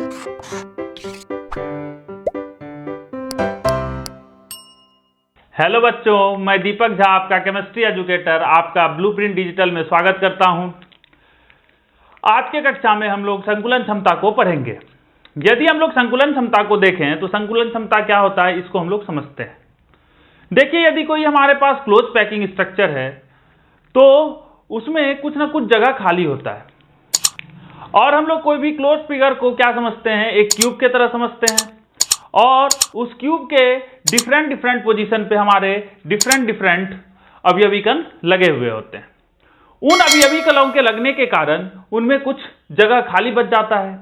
Hello बच्चों, मैं दीपक झा आपका केमिस्ट्री एजुकेटर आपका ब्लूप्रिंट डिजिटल में स्वागत करता हूं। आज के कक्षा में हम लोग संकुलन क्षमता को पढ़ेंगे। यदि हम लोग संकुलन क्षमता को देखें तो संकुलन क्षमता क्या होता है इसको हम लोग समझते हैं। देखिए, यदि कोई हमारे पास क्लोज पैकिंग स्ट्रक्चर है तो उसमें कुछ ना कुछ जगह खाली होता है और हम लोग कोई भी क्लोज फिगर को क्या समझते हैं, एक क्यूब की तरह समझते हैं और उस क्यूब के डिफरेंट पोजीशन पे हमारे डिफरेंट अवयवी कण लगे हुए होते हैं। उन अवयवी कणों के लगने के कारण उनमें कुछ जगह खाली बच जाता है,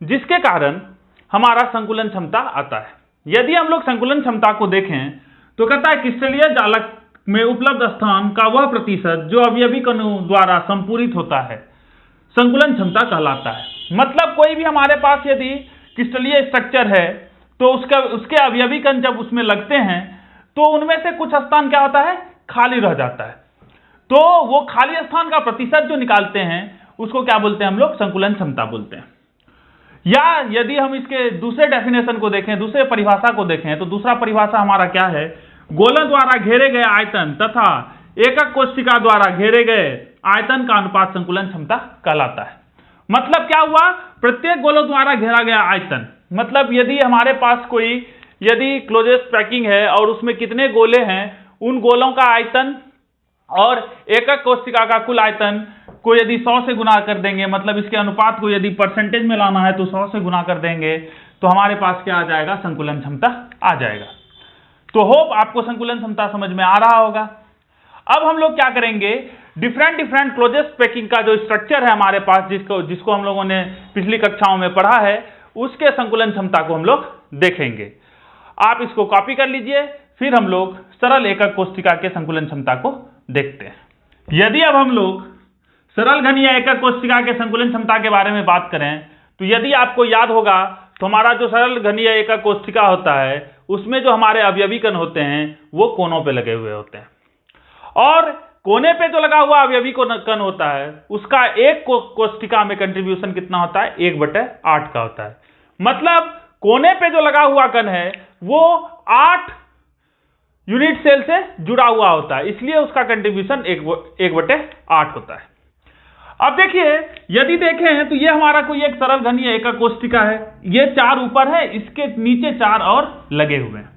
जिसके कारण हमारा संकुलन क्षमता आता है। यदि हम लोग संकुलन क्षमता को देखें तो कहता है क्रिस्टलीय जालक में उपलब्ध स्थान का वह प्रतिशत जो अवयवी कणों द्वारा संपूरित होता है संकुलन क्षमता कहलाता है। मतलब कोई भी हमारे पास यदि क्रिस्टलीय स्ट्रक्चर है तो उसके अवयवी कण जब उसमें लगते हैं तो उनमें से कुछ स्थान क्या होता है, खाली रह जाता है। तो वो खाली स्थान का प्रतिशत जो निकालते हैं उसको क्या बोलते हैं, हम लोग संकुलन क्षमता बोलते हैं। या यदि हम इसके दूसरे डेफिनेशन को देखें, दूसरे परिभाषा को देखें तो दूसरा परिभाषा हमारा क्या है, गोलन द्वारा घेरे गए आयतन तथा एकक कोशिका द्वारा घेरे गए आयतन का अनुपात संकुलन क्षमता कहलाता है। मतलब क्या हुआ, प्रत्येक गोलों द्वारा घेरा गया आयतन, मतलब यदि हमारे पास कोई यदि क्लोजेस्ट पैकिंग है और उसमें कितने गोले हैं, उन गोलों का आयतन और एकक कोशिका का कुल आयतन को यदि 100 से गुना कर देंगे, मतलब इसके अनुपात को यदि परसेंटेज में लाना है तो 100 से गुना कर देंगे तो हमारे पास क्या आ जाएगा, संकुलन क्षमता आ जाएगा। तो होप आपको संकुलन क्षमता समझ में आ रहा होगा। अब हम लोग क्या करेंगे, डिफरेंट क्लोजेस्ट पैकिंग का जो स्ट्रक्चर है हमारे पास, जिसको हम लोगों ने पिछली कक्षाओं में पढ़ा है, उसके संकुलन क्षमता को हम लोग देखेंगे। आप इसको कॉपी कर लीजिए, फिर हम लोग सरल एकक कोशिका के संकुलन क्षमता को देखते हैं। यदि अब हम लोग सरल घनीय एकक कोशिका के संकुलन क्षमता के बारे में बात करें तो यदि आपको याद होगा तो हमारा जो सरल घनीय एकक कोशिका होता है उसमें जो हमारे अवयवी कण होते हैं वो कोनों पे लगे हुए होते हैं और कोने पे जो लगा हुआ अवयवी कण होता है उसका एक कोशिका में कंट्रीब्यूशन कितना होता है, 1/8 का होता है। मतलब कोने पे जो लगा हुआ कण है वो 8 यूनिट सेल से जुड़ा हुआ होता है, इसलिए उसका कंट्रीब्यूशन 1/8 होता है। अब देखिए, यदि देखें तो ये हमारा कोई एक सरल घनीय एकक कोशिका है, ये 4 ऊपर है, इसके नीचे 4 और लगे हुए हैं।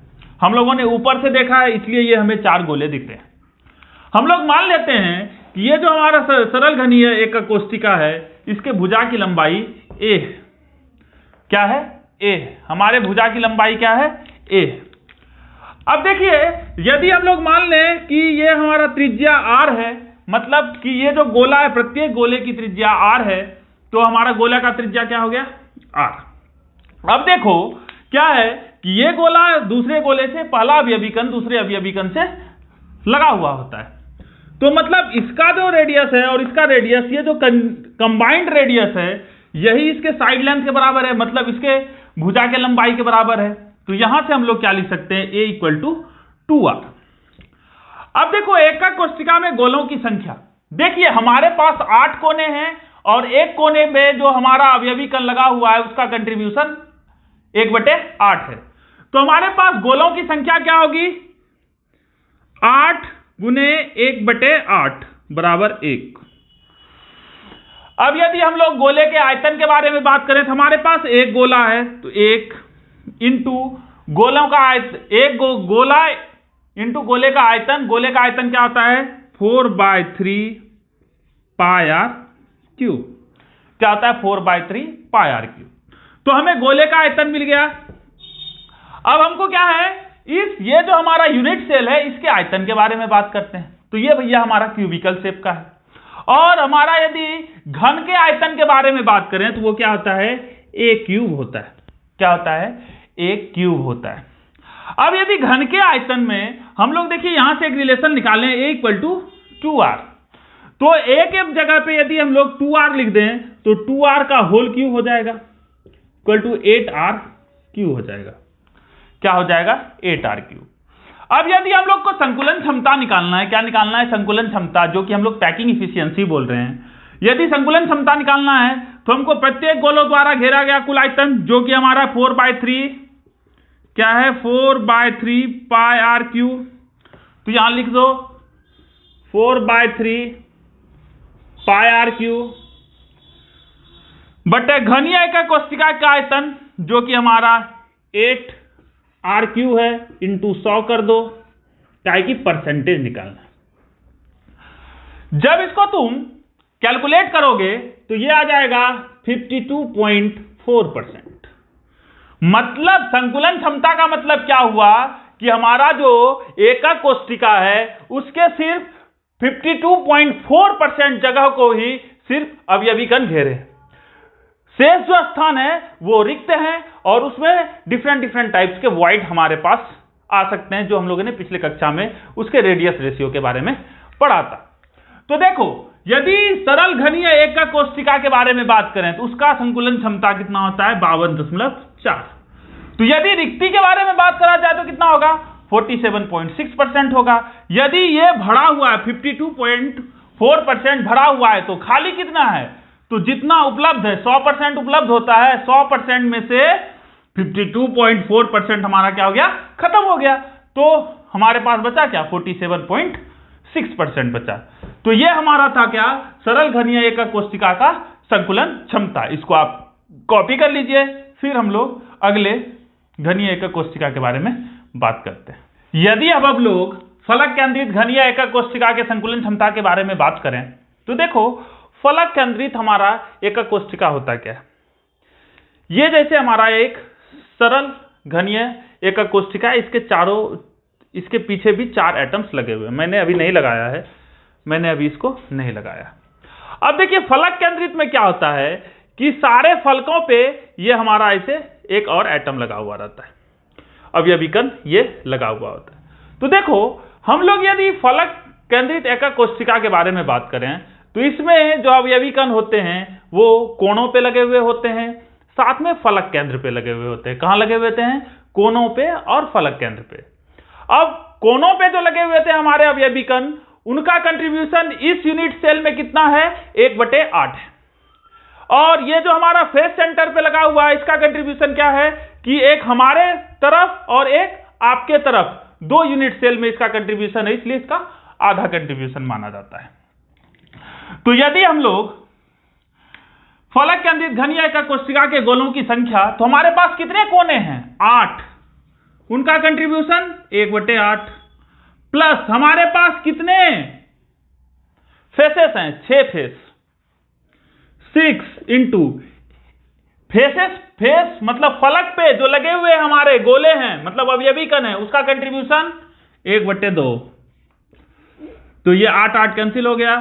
हम लोगों ने ऊपर से देखा है इसलिए ये हमें 4 गोले दिखते हैं। हम लोग मान लेते हैं कि ये जो हमारा सरल घनीय एकक कोशिका है इसके भुजा की लंबाई a क्या है, a। हमारे भुजा की लंबाई क्या है, a। अब देखिए, यदि हम लोग मान लें कि ये हमारा त्रिज्या r है, मतलब कि ये जो गोला है प्रत्येक गोले की त्रिज्या r है, तो हमारा गोला का त्रिज्या क्या हो गया, r। अब देखो क्या है कि ये गोला दूसरे गोले से पहला अवयवी कण दूसरे अवयवी कण से लगा हुआ होता है, तो मतलब इसका जो रेडियस है और इसका रेडियस, ये जो कंबाइंड रेडियस है यही इसके साइड लेंथ के बराबर है, मतलब इसके भुजा के लंबाई के बराबर है। तो यहां से हम लोग क्या लिख सकते हैं, a = 2r। अब देखो एकक कोशिका में गोलों की संख्या, देखिए हमारे पास 8 कोने हैं और एक कोने में जो हमारा अवयवी कण लगा हुआ है उसका कंट्रीब्यूशन 1/8 है। तो हमारे पास गोलों की संख्या क्या होगी, 8 × 1/8 = 1। अब यदि हम लोग गोले के आयतन के बारे में बात करें तो हमारे पास एक गोला है, तो 1 इंटू गोलों का आयतन, एक गोला इंटू गोले का आयतन, गोले का आयतन क्या होता है, 4/3 πr³। क्या होता है, 4/3 πr³। तो हमें गोले का आयतन मिल गया। अब हमको क्या है, ये जो हमारा यूनिट सेल है इसके आयतन के बारे में बात करते हैं। तो ये भैया हमारा क्यूबिकल शेप का है। और हमारा यदि घन के आयतन के बारे में बात करें तो वो क्या होता है, a³ होता है। क्या होता है, a³ होता है। अब यदि घन के आयतन में हम लोग देखिए यहां से एक रिलेशन निकालें, a = 2r, तो a के जगह पे यदि हम लोग 2r लिख दें तो 2r का होल क्यूब हो जाएगा, = 8r³ हो जाएगा। क्या हो जाएगा, 8r³। अब यदि हम लोग को संकुलन क्षमता निकालना है, क्या निकालना है, संकुलन क्षमता, जो कि हम लोग पैकिंग इफिशियंसी बोल रहे हैं। यदि संकुलन क्षमता निकालना है तो हमको प्रत्येक गोलों द्वारा घेरा गया कुल आयतन, जो कि हमारा 4/3 क्या है, 4/3 पाई आर क्यू। तो यहां लिख दो 4/3 पाई आर क्यू बटे घनीय एकक कोशिका का आयतन, जो कि हमारा 8 आर क्यू है, इंटू 100 कर दो, क्या की परसेंटेज निकालना। जब इसको तुम कैलकुलेट करोगे तो ये आ जाएगा 52.4%। मतलब संकुलन क्षमता का मतलब क्या हुआ कि हमारा जो एकक कोशिका है उसके सिर्फ 52.4% जगह को ही सिर्फ अवयवी कण घेरे, शेष जो स्थान है वो रिक्त हैं और उसमें डिफरेंट टाइप्स के वॉइड हमारे पास आ सकते हैं, जो हम लोगों ने पिछले कक्षा में उसके रेडियस रेशियो के बारे में पढ़ा था। तो देखो, यदि सरल घनीय एकक कोशिका के बारे में बात करें तो उसका संकुलन क्षमता कितना होता है, 52.4। तो यदि रिक्ति के बारे में बात करा जाए तो कितना होगा, 47.6% होगा। यदि ये भरा हुआ है 52.4% भरा हुआ है तो खाली कितना है, तो जितना उपलब्ध है 100% उपलब्ध होता है, 100% में से 52.4% हमारा क्या हो गया, खत्म हो गया। तो हमारे पास बचा क्या, 47.6% बचा। तो ये हमारा था क्या, सरल घनीय एकक कोशिका का संकुलन क्षमता। इसको आप कॉपी कर लीजिए, फिर हम लोग अगले घनीय एकक कोशिका के बारे में बात करते हैं। यदि अब लोग फलक केंद्रित घनीय एकक कोशिका के संकुलन क्षमता के बारे में बात करें तो देखो, फलक केंद्रित हमारा एकक कोशिका होता क्या है। ये जैसे हमारा एक सरल घनीय एकक कोशिका, इसके चारों, इसके पीछे भी 4 एटम्स लगे हुए हैं। मैंने अभी नहीं लगाया है, मैंने अभी इसको नहीं लगाया। अब देखिए फलक केंद्रित में क्या होता है कि सारे फलकों पे ये हमारा ऐसे एक और एटम लगा हुआ रहता है, अवयवी कण ये लगा हुआ होता है। तो देखो, हम लोग यदि फलक केंद्रित एकक कोशिका के बारे में बात करें तो इसमें जो अवयवी कण होते हैं वो कोणों पे लगे हुए होते हैं, साथ में फलक केंद्र पे लगे हुए होते हैं। कहां लगे हुए होते हैं, कोनों पे और फलक केंद्र पे। अब कोनों पे जो लगे हुए थे हमारे अवयवी कण, उनका कंट्रीब्यूशन इस यूनिट सेल में कितना है, 1/8 है। और ये जो हमारा फेस सेंटर पे लगा हुआ है, इसका कंट्रीब्यूशन क्या है कि एक हमारे तरफ और एक आपके तरफ, 2 यूनिट सेल में इसका कंट्रीब्यूशन है, इसलिए इसका आधा कंट्रीब्यूशन माना जाता है। तो यदि हम लोग फलक केंद्रित घनीय एकक कोशिका के गोलों की संख्या, तो हमारे पास कितने कोने हैं, 8, उनका कंट्रीब्यूशन 1/8, प्लस हमारे पास कितने फेसेस हैं, 6 फेस, 6 इंटू फेसेस, फेस मतलब फलक पे जो लगे हुए हमारे गोले हैं, मतलब अवयवी कण है, उसका कंट्रीब्यूशन 1/2। तो ये 8 कैंसिल हो गया,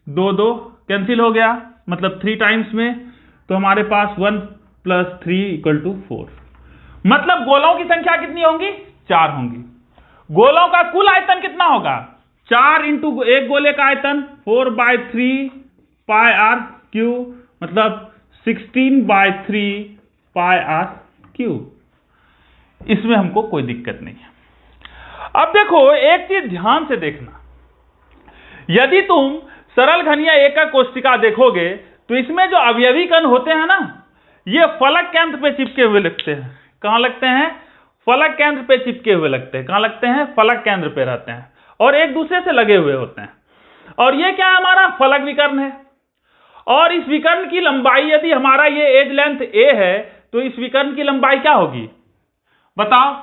2 कैंसिल हो गया, मतलब 3 टाइम्स में, तो हमारे पास 1 + 3 = 4। मतलब गोलों की संख्या कितनी होंगी, 4 होंगी। गोलों का कुल आयतन कितना होगा, 4 इंटू एक गोले का आयतन 4/3 पाई आर क्यू, मतलब 16/3 पाई आर क्यू। इसमें हमको कोई दिक्कत नहीं है। अब देखो, एक चीज ध्यान से देखना, यदि तुम सरल घनीय एकक कोशिका देखोगे तो इसमें जो अवयवी कण होते हैं ना, ये फलक केंद्र पे चिपके हुए लगते हैं। कहां लगते हैं, फलक केंद्र पे चिपके हुए लगते हैं। कहां लगते हैं, फलक केंद्र पे रहते हैं और एक दूसरे से लगे हुए होते हैं। और ये क्या है, हमारा फलक विकर्ण है। और इस विकर्ण की लंबाई, यदि हमारा ये एज लेंथ a है तो इस विकर्ण की लंबाई क्या होगी, बताओ,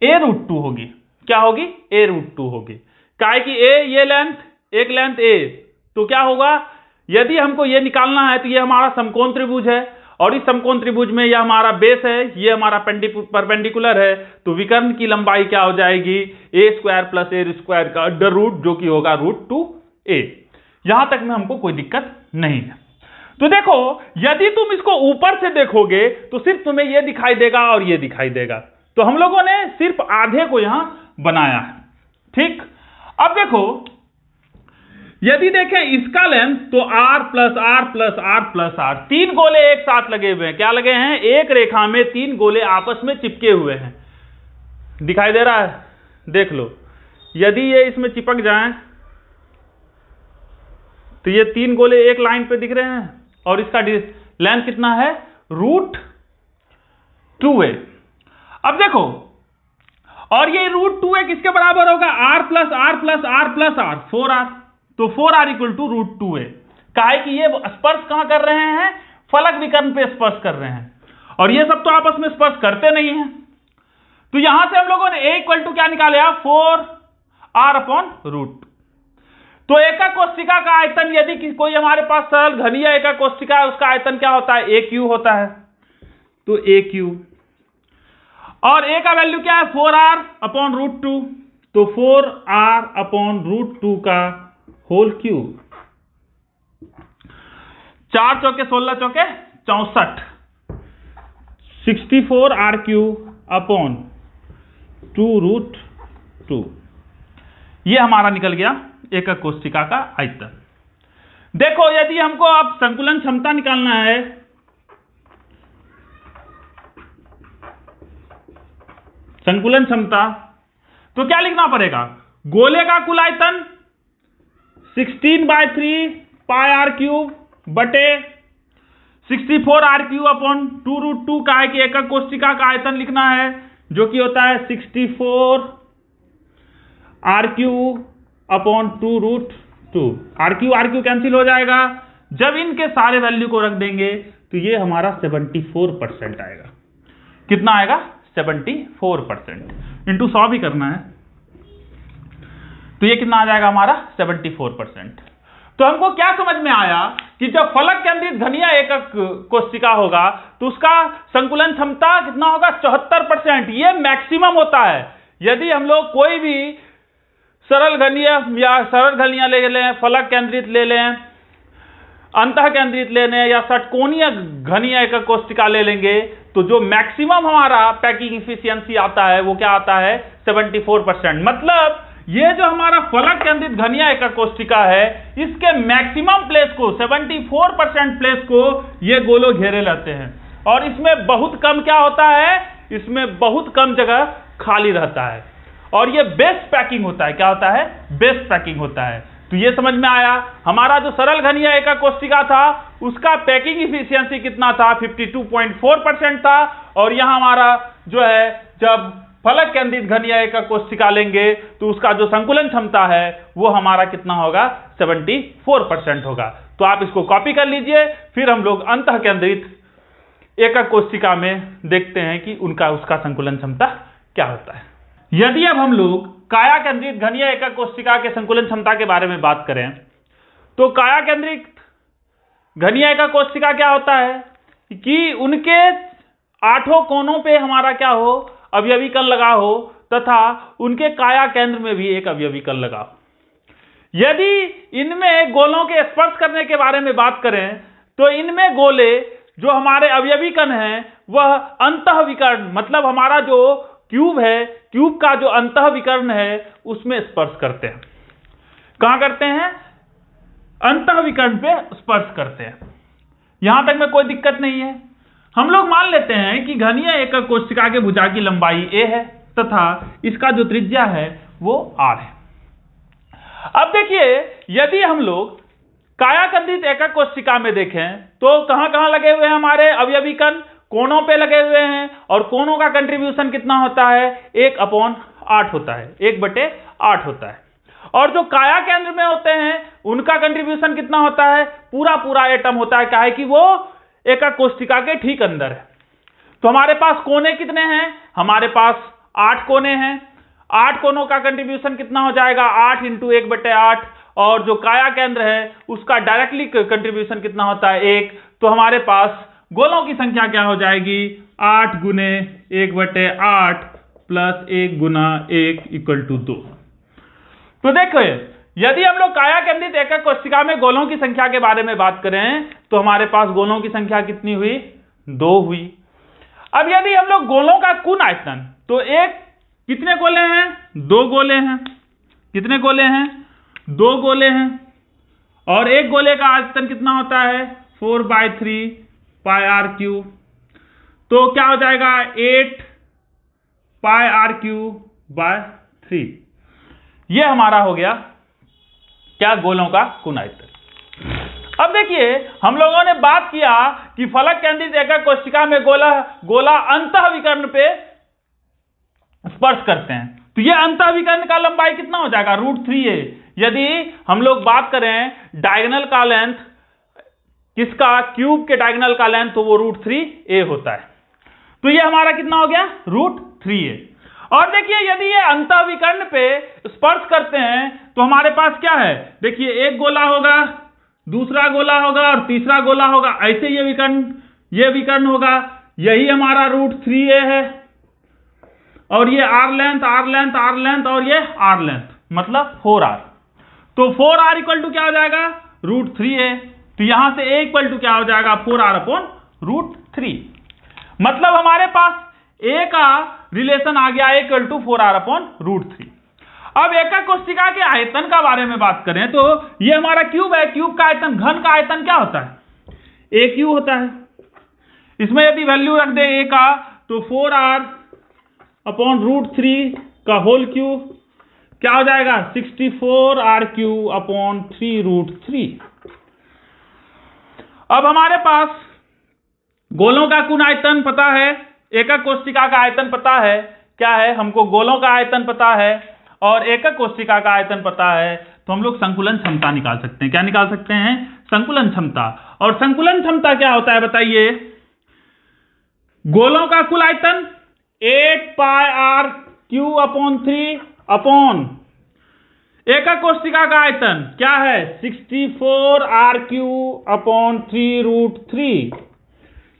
a√2 होगी। क्या होगी, a√2 होगी। काहे कि a ये लेंथ, एक लेंथ a, तो क्या होगा, यदि हमको ये निकालना है तो ये हमारा समकोण त्रिभुज है और इस समकोण त्रिभुज में यह हमारा बेस है, ये हमारा परपेंडिकुलर है, तो विकर्ण की लंबाई क्या हो जाएगी, a² + a² का √, जो कि होगा √2a। यहां तक में हमको कोई दिक्कत नहीं है। तो देखो, यदि तुम इसको ऊपर से देखोगे तो सिर्फ तुम्हें यह दिखाई देगा और यह दिखाई देगा। तो हम लोगों ने सिर्फ आधे को यहां बनाया है, ठीक। अब देखो, यदि देखें इसका लेंथ, तो r + r + r + r, 3 गोले एक साथ लगे हुए हैं। क्या लगे हैं, एक रेखा में 3 गोले आपस में चिपके हुए हैं। दिखाई दे रहा है, देख लो। यदि ये इसमें चिपक जाएं तो ये 3 गोले एक लाइन पे दिख रहे हैं और इसका लेंथ कितना है, √2a। अब देखो, और ये √2a किसके बराबर होगा, r plus r plus r plus r, 4r। तो 4r इक्वल टू √2a। कहा है कि ये स्पर्श कहां कर रहे हैं, फलक विकर्ण पे स्पर्श कर रहे हैं, और ये सब तो आपस में स्पर्श करते नहीं है। तो यहां से हम लोगों ने a इक्वल टू क्या निकाला, 4r/√। तो एकक कोष्ठिका का आयतन, यदि कोई हमारे पास सरल घनीय एकक कोष्ठिका है, उसका आयतन क्या होता है, AQ होता है। तो AQ, और a का वैल्यू क्या है, 4r/√2। तो 4r/√2 का होल क्यूब, 4 चौके 16 चौके 64, 64r³/2√2। ये हमारा निकल गया एकक कोष्ठिका का आयतन। देखो, यदि हमको अब संकुलन क्षमता निकालना है, संकुलन क्षमता, तो क्या लिखना पड़ेगा, गोले का कुल आयतन 16/3 πr³ बटे 64r³/2√2 का है कि एकक कोष्ठिका का आयतन लिखना है, जो कि होता है 64r³/2√2। r³ कैंसिल हो जाएगा। जब इनके सारे वैल्यू को रख देंगे तो ये हमारा 74% आएगा। कितना आएगा, 74%। इंटू 100 भी करना है, तो ये कितना आ जाएगा हमारा, 74%। तो हमको क्या समझ में आया कि जब फलक केंद्रित घनीय एकक कोष्ठिका होगा तो उसका संकुलन क्षमता कितना होगा, 74%। ये मैक्सिमम होता है। यदि हम लोग कोई भी सरल घनीय या सरल घनीय ले लें, फलक केंद्रित ले लें, अंतः केंद्रित ले लें, या षटकोणीय घनीय एकक कोष्ठिका ले लेंगे, तो जो मैक्सिमम हमारा पैकिंग इफिशियंसी आता है वो क्या आता है, 74%। मतलब ये जो हमारा फलक केंद्रित घनीय एकक कोष्ठिका है, इसके मैक्सिमम प्लेस को, 74% प्लेस को ये गोलो घेरे लेते हैं, और इसमें बहुत कम क्या होता है, इसमें बहुत कम जगह खाली रहता है, और ये बेस्ट पैकिंग होता है। क्या होता है, बेस्ट पैकिंग होता है। तो ये समझ में आया, हमारा जो सरल घनीय एकक कोष्ठिका था उसका पैकिंग इफिशियंसी कितना था, 52.4% था, और यहां हमारा जो है, जब फलक केंद्रित घनीय एकक कोष्ठिका लेंगे तो उसका जो संकुलन क्षमता है वो हमारा कितना होगा, 74% होगा। तो आप इसको कॉपी कर लीजिए, फिर हम लोग अंतः केंद्रित एकक कोष्ठिका में देखते हैं कि उसका संकुलन क्षमता क्या होता है। यदि अब हम लोग काया केंद्रित घनीय एकक कोष्ठिका के संकुलन क्षमता के बारे में बात करें, तो काया केंद्रित घनीय एकक कोष्ठिका क्या होता है कि उनके 8 कोनों पे हमारा क्या हो, अवयवी कण लगा हो, तथा उनके काया केंद्र में भी एक अवयवी कण लगा हो। यदि इनमें गोलों के स्पर्श करने के बारे में बात करें, तो इनमें गोले जो हमारे अवयवी कण हैं वह अंतः विकर्ण, मतलब हमारा जो क्यूब है, क्यूब का जो अंतः विकर्ण है उसमें स्पर्श करते हैं। कहां करते हैं, अंतः विकर्ण पे स्पर्श करते हैं। यहां तक में कोई दिक्कत नहीं है। हम लोग मान लेते हैं कि घनीय एकक कोष्ठिका के भुजा की लंबाई a है तथा इसका जो त्रिज्या है वो r है। अब देखिए, यदि हम लोग काया केंद्रित एकक कोष्ठिका में देखें तो कहां कहां लगे हुए हैं हमारे अवयवी कण, कोनों पे लगे हुए हैं, और कोनों का कंट्रीब्यूशन कितना होता है, 1/8 होता है, 1/8 होता है। और जो काया केंद्र में होते हैं उनका कंट्रीब्यूशन कितना होता है, पूरा एटम होता है। क्या है कि वो एकक कोष्ठिका के ठीक अंदर है। तो हमारे पास कोने कितने हैं, हमारे पास 8 कोने हैं। 8 कोनों का कंट्रीब्यूशन कितना हो जाएगा, 8 × 1/8, और जो काया केंद्र है उसका डायरेक्टली कंट्रीब्यूशन कितना होता है, 1। तो हमारे पास गोलों की संख्या क्या हो जाएगी, 8 × 1/8 प्लस 1 × 1 = 2। तो देखो, यदि हम लोग काया केंद्रित एकक कोष्ठिका में गोलों की संख्या के बारे में बात करें तो हमारे पास गोलों की संख्या कितनी हुई, 2 हुई। अब यदि हम लोग गोलों का कुल आयतन, तो कितने गोले हैं, 2 गोले हैं। कितने गोले हैं, 2 गोले हैं, और एक गोले का आयतन कितना होता है, 4/3 πr³। तो क्या हो जाएगा, 8 πr³/3। यह हमारा हो गया क्या, गोलों का कुल आयतन। अब देखिए हम लोगों ने बात किया कि फलक केंद्रित एकक कोशिका में गोला अंतःविकर्ण पे स्पर्श करते हैं, तो ये अंतःविकर्ण का लंबाई कितना हो जाएगा, √3a। यदि हम लोग बात करें डायगोनल का लेंथ, किसका, क्यूब के डायगोनल का लेंथ, तो वो √3a होता है। तो ये हमारा कितना हो गया, √3a। और देखिए यदि ये अंतःविकर्ण पे स्पर्श करते हैं तो हमारे पास क्या है, देखिए एक गोला होगा, दूसरा गोला होगा और तीसरा गोला होगा, ऐसे ये विकर्ण होगा, यही हमारा √3a है। और ये r लेंथ और ये r लेंथ, मतलब 4r। तो 4r इक्वल टू क्या हो जाएगा, √3a। तो यहां से a इक्वल टू क्या हो जाएगा, 4r/√3। मतलब हमारे पास a का रिलेशन आ गया इक्वल टू 4r/√3। अब एकक कोशिका के आयतन का बारे में बात करें तो ये हमारा क्यूब है, क्यूब का आयतन, घन का आयतन क्या होता है, AQ होता है। इसमें यदि वैल्यू रख दे a का तो 4r/√3 का होल क्यूब क्या हो जाएगा, 64r³/3√3। अब हमारे पास गोलों का कुल आयतन पता है, एकक कोशिका का आयतन पता है, क्या है, हमको गोलों का आयतन पता है और एकक कोशिका का आयतन पता है, तो हम लोग संकुलन क्षमता निकाल सकते हैं। क्या निकाल सकते हैं, संकुलन क्षमता। और संकुलन क्षमता क्या होता है बताइए, गोलों का कुल आयतन 8πr³ एकक कोशिका का आयतन क्या है, 64r³/3√3।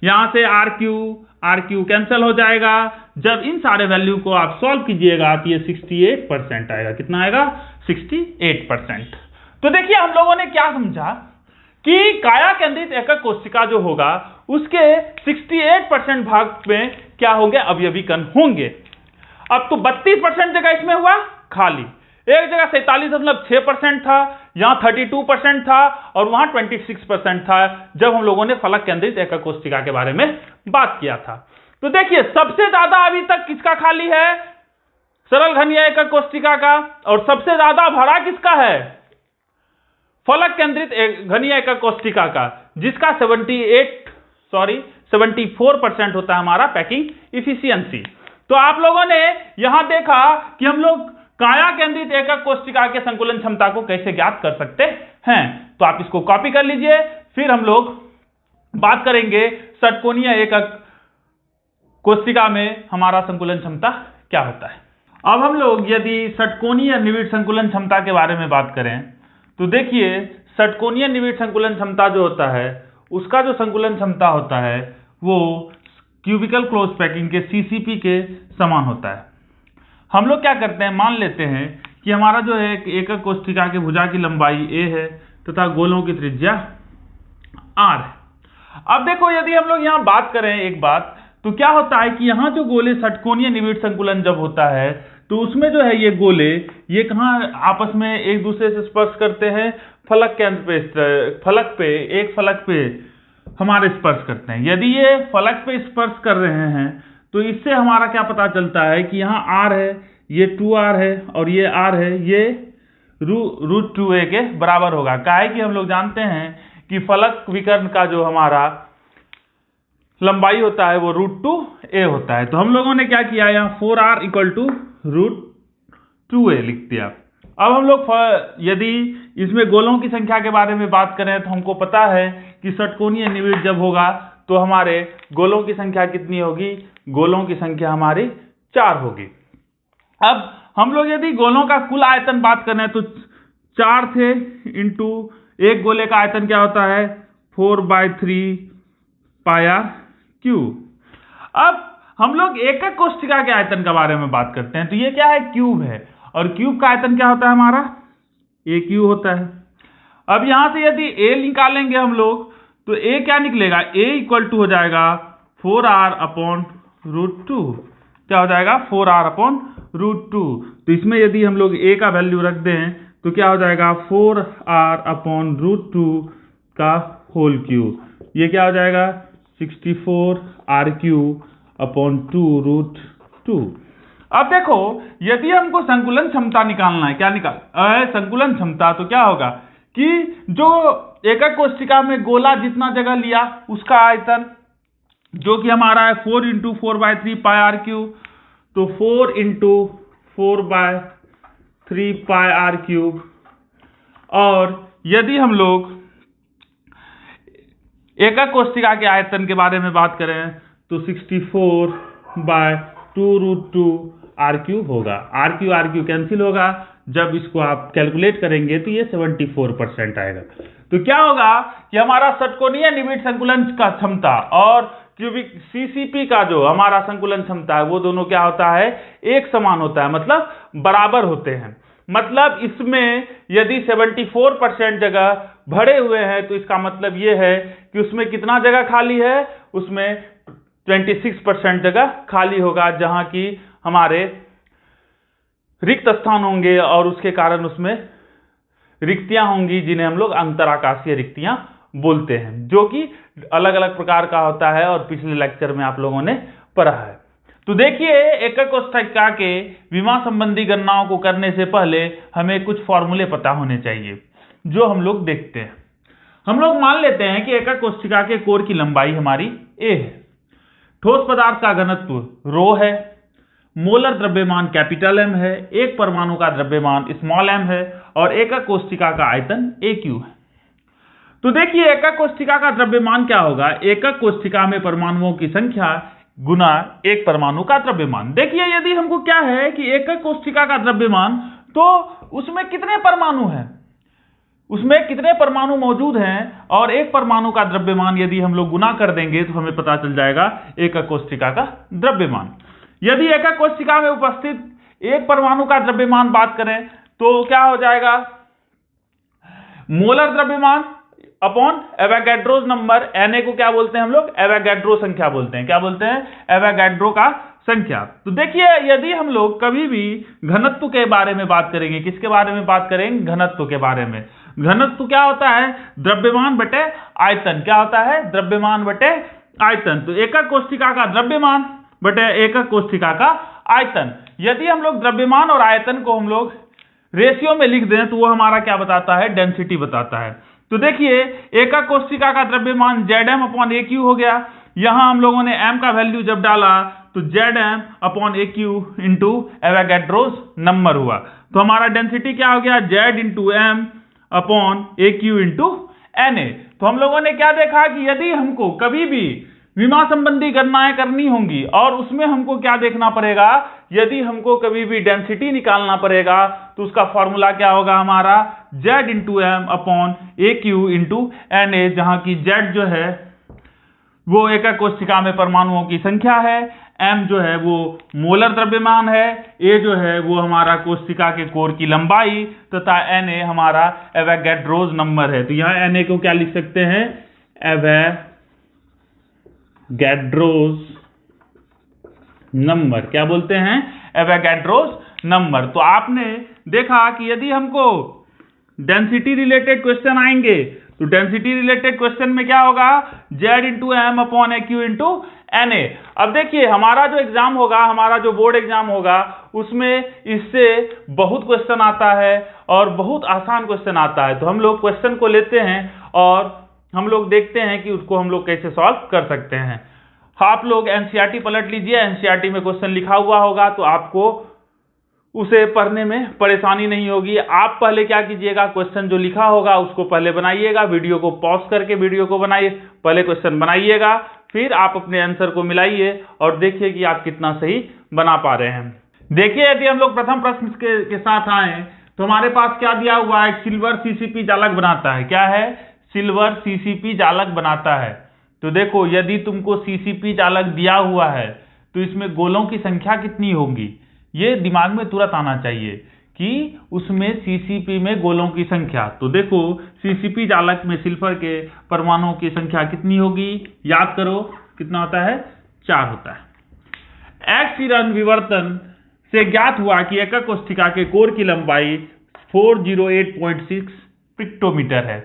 यहां से r³ कैंसिल हो जाएगा। जब इन सारे वैल्यू को आप सॉल्व कीजिएगा तो ये 68% आएगा। कितना आएगा, 68%। तो देखिए हम लोगों ने क्या समझा कि काया केंद्रित एकक कोशिका जो होगा उसके 68% भाग में क्या होंगे, अवयवी कण होंगे। अब तो 32% जगह इसमें हुआ खाली, एक जगह 47.6% था, यहां 32% था और वहां 26% था जब हम लोगों ने फलक केंद्रित एकक कोशिका के बारे में बात किया था। तो देखिए सबसे ज्यादा अभी तक किसका खाली है, सरल घनीय एकक कोशिका का, और सबसे ज्यादा भरा किसका है, फलक केंद्रित घनीय एकक कोशिका का, जिसका 74% होता है हमारा पैकिंग इफिशियंसी। तो आप लोगों ने यहां देखा कि हम लोग काया केंद्रित एकक कोशिका के संकुलन क्षमता को कैसे ज्ञात कर सकते हैं। तो आप इसको कॉपी कर लीजिए, फिर हम लोग बात करेंगे षटकोणीय एकक कोशिका में हमारा संकुलन क्षमता क्या होता है। अब हम लोग यदि षटकोणीय निविड़ संकुलन क्षमता के बारे में बात करें तो देखिए षटकोणीय निविड़ संकुलन क्षमता जो होता है उसका जो संकुलन क्षमता होता है वो क्यूबिकल क्लोज पैकिंग के CCP के समान होता है। हम लोग क्या करते हैं, मान लेते हैं कि हमारा जो है एकक कोशिका की भुजा की लंबाई a है तथा गोलों की त्रिज्या r है। अब देखो यदि हम लोग यहाँ बात करें एक बात, तो क्या होता है कि यहाँ जो गोले षटकोणीय निविड़ संकुलन जब होता है तो उसमें जो है ये गोले ये कहाँ आपस में एक दूसरे से स्पर्श करते हैं, फलक केंद्र पे, एक फलक पे हमारे स्पर्श करते हैं। यदि ये फलक पे स्पर्श कर रहे हैं तो इससे हमारा क्या पता चलता है कि यहाँ r है, ये 2r है और ये r है, ये √2a के बराबर होगा। काहे कि हम लोग जानते हैं कि फलक विकर्ण का जो हमारा लंबाई होता है वो √2a होता है। तो हम लोगों ने क्या किया, यहाँ 4r = √2a लिख दिया। अब हम लोग यदि इसमें गोलों की संख्या के बारे में बात करें तो हमको पता है कि षटकोणीय निविड़ जब होगा तो हमारे गोलों की संख्या कितनी होगी, गोलों की संख्या हमारी 4 होगी। अब हम लोग यदि गोलों का कुल आयतन बात करें तो 4 थे इंटू एक गोले का आयतन क्या होता है 4/3πr³। अब हम लोग एकक कोशिका के आयतन के बारे में बात करते हैं तो ये क्या है, क्यूब है, और क्यूब का आयतन क्या होता है हमारा AQ होता है। अब यहां से यदि a निकालेंगे हम लोग तो a क्या निकलेगा, a = हो जाएगा 4r/√2। क्या हो जाएगा, 4r/√2। तो इसमें यदि हम लोग a का वैल्यू रख दें तो क्या हो जाएगा 4r/√2 का होल क्यूब। ये क्या हो जाएगा 64r³/2√2। अब देखो यदि हमको संकुलन क्षमता निकालना है, क्या संकुलन क्षमता, तो क्या होगा कि जो एकक कोष्ठिका में गोला जितना जगह लिया उसका आयतन, जो कि हमारा है 4 × 4/3 पाई आर क्यूब, तो 4 × 4/3 पाई आर क्यूब। और यदि हम लोग एकक कोष्ठिका के आयतन के बारे में बात करें तो 64/2√2 आर क्यूब होगा। आर क्यू कैंसिल होगा, जब इसको आप कैलकुलेट करेंगे तो ये 74% आएगा। तो क्या होगा कि हमारा षटकोणीय निबिड़ संकुलन का क्षमता और क्यूबिक सीसीपी का जो हमारा संकुलन क्षमता है वो दोनों क्या होता है, एक समान होता है, मतलब बराबर होते हैं। मतलब इसमें यदि 74% जगह भरे हुए हैं तो इसका मतलब ये है कि उसमें कितना जगह खाली है, उसमें 26% जगह खाली होगा, जहां की हमारे रिक्त स्थान होंगे और उसके कारण उसमें रिक्तियां होंगी, जिन्हें हम लोग अंतराकाशीय रिक्तियां बोलते हैं, जो कि अलग अलग प्रकार का होता है और पिछले लेक्चर में आप लोगों ने पढ़ा है। तो देखिए, एकक कोष्ठिका के विमा संबंधी गणनाओं को करने से पहले हमें कुछ फॉर्मूले पता होने चाहिए, जो हम लोग देखते हैं। हम लोग मान लेते हैं कि एकक कोष्ठिका के कोर की लंबाई हमारी a है, ठोस पदार्थ का घनत्व रो है, मोलर द्रव्यमान कैपिटल M है, एक परमाणु का द्रव्यमान स्मॉल m है और एकक कोष्ठिका का आयतन AQ है। तो देखिए, एकक कोष्ठिका का द्रव्यमान क्या होगा, एकक कोष्ठिका में परमाणुओं की संख्या गुना एक परमाणु का द्रव्यमान। देखिए, यदि हमको क्या है कि एकक कोष्ठिका का द्रव्यमान, तो उसमें कितने परमाणु हैं, उसमें कितने परमाणु मौजूद हैं, और एक परमाणु का द्रव्यमान यदि हम लोग गुना कर देंगे तो हमें पता चल जाएगा एकक कोष्ठिका का द्रव्यमान। यदि एकक कोष्ठिका में उपस्थित एक परमाणु का द्रव्यमान बात करें तो क्या हो जाएगा, मोलर द्रव्यमान अपॉन एवोगैड्रो नंबर, Na को क्या बोलते हैं हम लोग, एवोगैड्रो संख्या बोलते हैं। क्या बोलते हैं, एवोगैड्रो का संख्या। तो देखिए, यदि हम लोग कभी भी घनत्व के बारे में बात करेंगे, किसके बारे में बात करेंगे, घनत्व के बारे में। घनत्व क्या होता है, द्रव्यमान बटे आयतन। क्या होता है, द्रव्यमान बटे आयतन। तो एकक कोष्ठिका का द्रव्यमान बटे एकक कोष्ठिका का आयतन। यदि हम लोग द्रव्यमान और आयतन को हम लोग रेशियो में लिख दें तो वो हमारा क्या बताता है, डेंसिटी बताता है। तो देखिए, एकक कोष्ठिका का द्रव्यमान Zm/AQ हो गया। यहां हम लोगों ने m का वैल्यू जब डाला तो Zm/AQ इंटू एवोगैड्रोस नंबर हुआ। तो हमारा डेंसिटी क्या हो गया, Z/m/AQ इंटू Na। तो हम लोगों ने क्या देखा कि यदि हमको कभी भी विमा संबंधी गणनाएं करनी होंगी और उसमें हमको क्या देखना पड़ेगा, यदि हमको कभी भी डेंसिटी निकालना पड़ेगा तो उसका फॉर्मूला क्या होगा हमारा, Z/m/AQ इंटू Na, जहां की Z जो है वो एकक कोष्ठिका में परमाणुओं की संख्या है, M जो है वो मोलर द्रव्यमान है, A जो है वो हमारा कोष्ठिका के कोर की लंबाई तथा Na हमारा एवोगैड्रोस नंबर है। तो यहाँ Na को क्या लिख सकते हैं, एवोगैड्रोस नंबर। क्या बोलते हैं, एवोगैड्रोस नंबर। तो आपने देखा कि यदि हमको डेंसिटी रिलेटेड क्वेश्चन आएंगे तो डेंसिटी रिलेटेड क्वेश्चन में क्या होगा, Z/m/AQ इंटू Na। अब देखिए, हमारा जो एग्जाम होगा, हमारा जो बोर्ड एग्जाम होगा, उसमें इससे बहुत क्वेश्चन आता है और बहुत आसान क्वेश्चन आता है। तो हम लोग क्वेश्चन को लेते हैं और हम लोग देखते हैं कि उसको हम लोग कैसे सॉल्व कर सकते हैं। आप लोग एनसीईआरटी पलट लीजिए, एनसीईआरटी में क्वेश्चन लिखा हुआ होगा तो आपको उसे पढ़ने में परेशानी नहीं होगी। आप पहले क्या कीजिएगा, क्वेश्चन जो लिखा होगा उसको पहले बनाइएगा, वीडियो को पॉज करके वीडियो को बनाइए, पहले क्वेश्चन बनाइएगा, फिर आप अपने आंसर को मिलाइए और देखिए कि आप कितना सही बना पा रहे हैं। देखिए, यदि हम लोग प्रथम प्रश्न के साथ आए तो हमारे पास क्या दिया हुआ है, सिल्वर सीसीपी जालक बनाता है। क्या है, सिल्वर सीसीपी जालक बनाता है। तो देखो, यदि तुमको सीसीपी जालक दिया हुआ है तो इसमें गोलों की संख्या कितनी होगी, ये दिमाग में तुरंत आना चाहिए कि उसमें सीसीपी में गोलों की संख्या। तो देखो, सीसीपी जालक में सिल्वर के परमाणुओं की संख्या कितनी होगी, याद करो कितना होता है, 4 होता है। एक्स-किरण विवर्तन से ज्ञात हुआ कि एकक कोष्ठिका के कोर की लंबाई 408.6 पिक्टोमीटर है,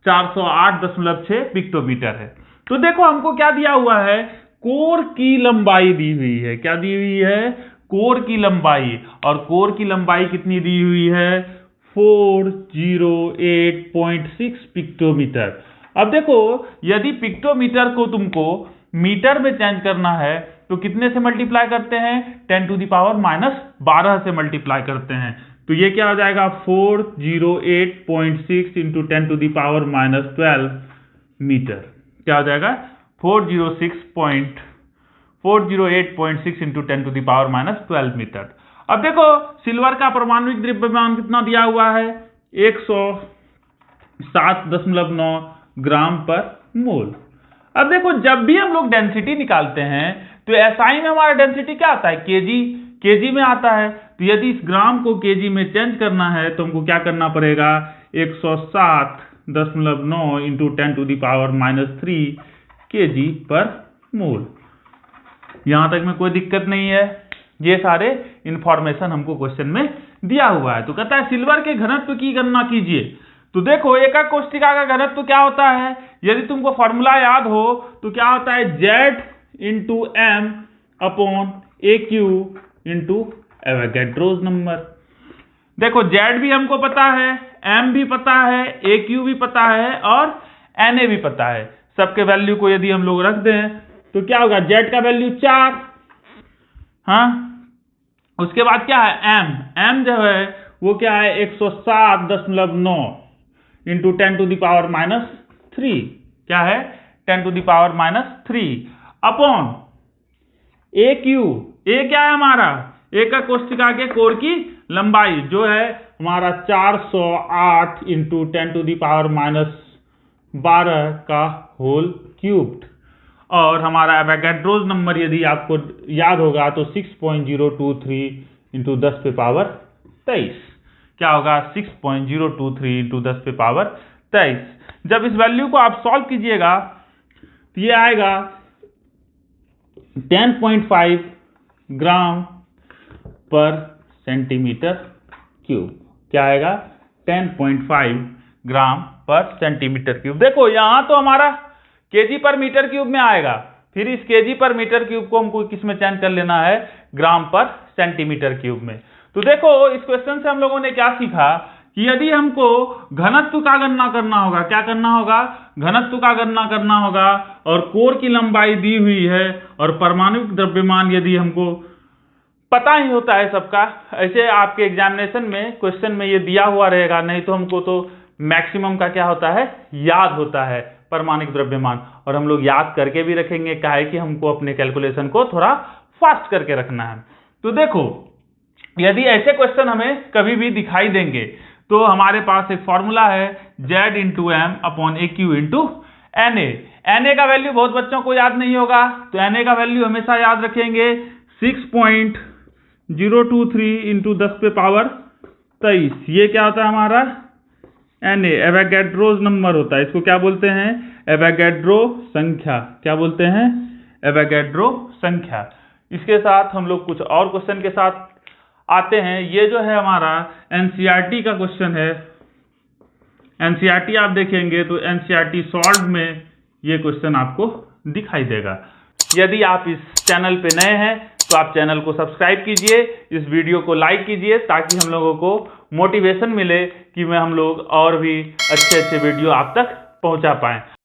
408.6 पिक्टोमीटर है। तो देखो, हमको क्या दिया हुआ है, कोर की लंबाई दी हुई है। क्या दी हुई है, कोर की लंबाई। और कोर की लंबाई कितनी दी हुई है, 408.6 पिक्टोमीटर। अब देखो, यदि पिक्टोमीटर को तुमको मीटर में चेंज करना है तो कितने से मल्टीप्लाई करते हैं? 10⁻⁻12 से मल्टीप्लाई करते हैं। तो ये क्या हो जाएगा? 408.6 इंटू 10⁻12 मीटर। क्या हो जाएगा? 408.6 इंटू 10⁻12 मीटर। अब देखो, सिल्वर का परमाणुिक द्रव्यमान कितना दिया हुआ है? 107.9 ग्राम पर मोल। अब देखो, जब भी हम लोग डेंसिटी निकालते हैं तो एसआई में हमारा डेंसिटी क्या आता है? केजी में आता है। तो यदि इस ग्राम को केजी में चेंज करना है तो हमको क्या करना पड़ेगा? 107.9 इंटू 10⁻³ केजी पर मोल। यहां तक में कोई दिक्कत नहीं है। ये सारे इंफॉर्मेशन हमको क्वेश्चन में दिया हुआ है। तो कहता है सिल्वर के घनत्व की गणना कीजिए। तो देखो, एकक कोष्ठिका का घनत्व क्या होता है? यदि तुमको फॉर्मूला याद हो तो क्या होता है? Z into M upon AQ into Avogadro's number. देखो, Z भी हमको पता है, M भी पता है, AQ भी पता है और Na भी पता है। सबके वैल्यू को यदि हम लोग रख दें तो क्या होगा? Z का वैल्यू 4, हाँ। उसके बाद क्या है? M जो है वो क्या है? 107.9 इंटू 10⁻³ क्या है? 10⁻³ अपॉन AQ। A क्या है हमारा? एकक कोष्ठिका के कोर की लंबाई जो है हमारा 408 इंटू 10⁻12 का होल क्यूब्ड। और हमारा एवोगैड्रोस नंबर यदि आपको याद होगा तो 6.023 इंटू 10⁻23। क्या होगा? 6.023 इंटू 10⁻23। जब इस वैल्यू को आप सॉल्व कीजिएगा तो ये आएगा 10.5 ग्राम पर सेंटीमीटर क्यूब। क्या आएगा? 10.5 ग्राम पर सेंटीमीटर क्यूब। देखो, यहां तो हमारा केजी पर मीटर क्यूब में आएगा, फिर इस केजी पर मीटर क्यूब को हमको किस में चेंज कर लेना है? ग्राम पर सेंटीमीटर क्यूब में। तो देखो, इस क्वेश्चन से हम लोगों ने क्या सीखा कि यदि हमको घनत्व का गणना करना होगा, क्या करना होगा? घनत्व का गणना करना होगा, और कोर की लंबाई दी हुई है और परमाणुिक द्रव्यमान यदि हमको पता ही होता है सबका, ऐसे आपके एग्जामिनेशन में क्वेश्चन में ये दिया हुआ रहेगा, नहीं तो हमको तो मैक्सिमम का क्या होता है? याद होता है परमाणुिक द्रव्यमान। और हम लोग याद करके भी रखेंगे, क्या है कि हमको अपने कैलकुलेशन को थोड़ा फास्ट करके रखना है। तो देखो, यदि ऐसे क्वेश्चन हमें कभी भी दिखाई देंगे तो हमारे पास एक फॉर्मूला है Z into M upon AQ into Na का वैल्यू बहुत बच्चों को याद नहीं होगा, तो Na का वैल्यू हमेशा याद रखेंगे 6.023 इंटू 10⁻23। ये क्या होता है हमारा? Na एवोगैड्रोस नंबर होता है। इसको क्या बोलते हैं? एवोगैड्रो संख्या। क्या बोलते हैं? एवोगैड्रो संख्या। इसके साथ हम लोग कुछ और क्वेश्चन के साथ आते हैं। ये जो है हमारा एनसीईआरटी का क्वेश्चन है। एनसीईआरटी आप देखेंगे तो एनसीईआरटी सॉल्व में ये क्वेश्चन आपको दिखाई देगा। यदि आप इस चैनल पे नए हैं तो आप चैनल को सब्सक्राइब कीजिए, इस वीडियो को लाइक कीजिए, ताकि हम लोगों को मोटिवेशन मिले कि हम लोग और भी अच्छे वीडियो आप तक पहुंचा पाएं।